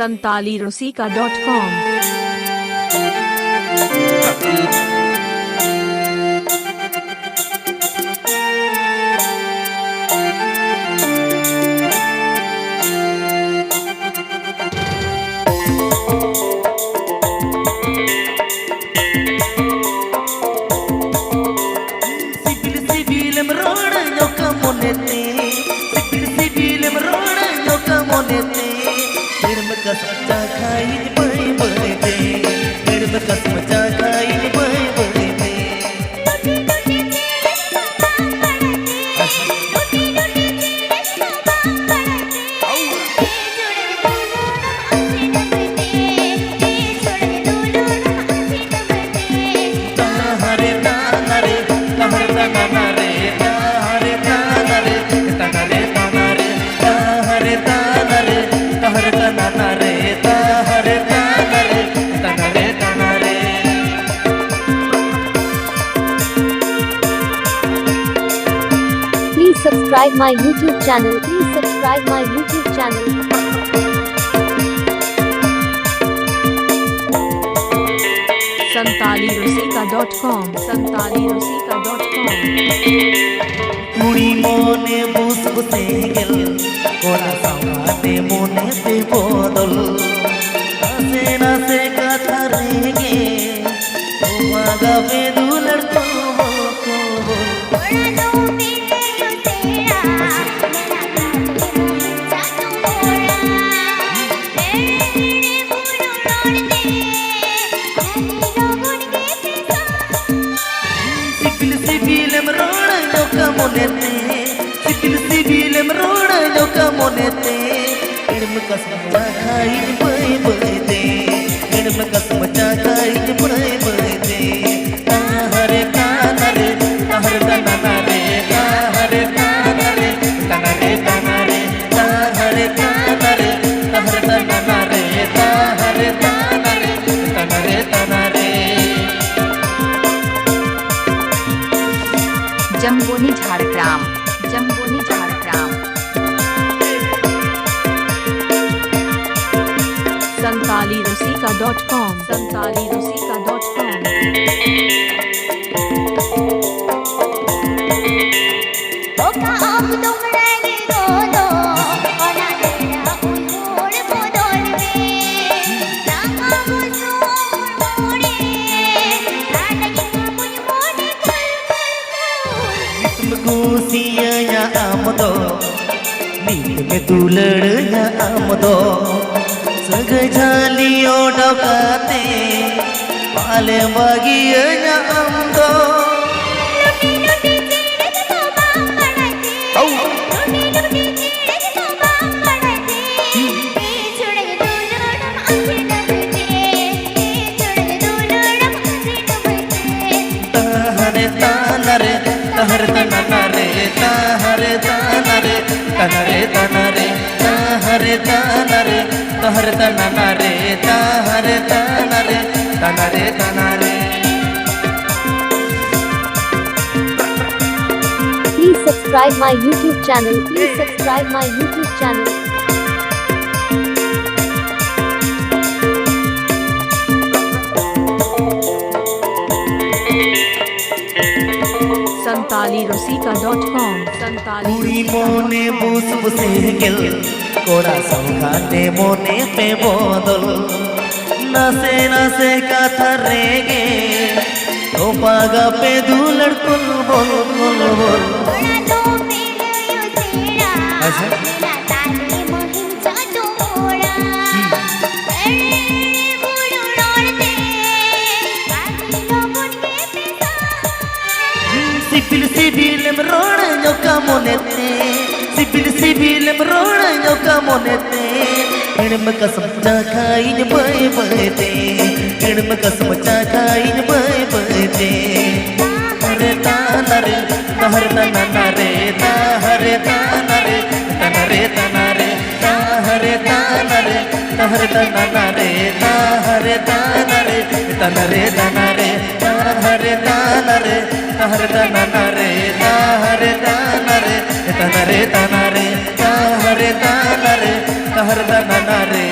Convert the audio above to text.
santalirosika.com। Please subscribe my YouTube channel. Please subscribe my YouTube channel. santalirosika.com। santalirosika.com। कुड़ी मोने बुस बुसे गेल कोड़ा सावाते मोने पे बोदल नासे नासे कथा रेगे ओ मागा पे दुलड़ को सिबिल मरोड़ जो का मोनेते इड़म कसम खाई बय बयते इड़म कसम खाई बय बयते हरे कानरे हर तनारे हरे कानरे तनारे तनारे हरे कानरे हर तनारे हरे कानरे तनारे तनारे। जम्बोनी Jhargram. जम्बोनी Jhargram. santalirosika.com। santalirosika.com। Kusianya amdo, नींद में दुलड़या amdo, सगे झालियो डकाते, पाले बागिया amdo। Hare तनारे Hare तनारे तनारे तनारे Hare तनारे Hare तनारे Hare तनारे तनारे तनारे। Please subscribe my YouTube channel. Please subscribe my YouTube channel. santalirosika.com। कुड़ी मोने बुस बुसे गेल कोड़ा सौखाते मोने पे बोदल नसे नसे कथा रेगे तो पागा पे दुलड़ कुल बोल बोल बोल। सिबिल मरोड़ जो का मोनेते सिबिल मरोड़ जो का मोनेते इड़म कसम खाई बय बयते इड़म कसम खाई बय बयते हरे तानरे हर तनारे हरे तानरे तनारे तनारे हरे तानरे हर तनारे हरे तानरे तनारे तनारे हरे तानरे हर तनारे हरे तानरे तनारे तनारे हरे तानरे हर तनारे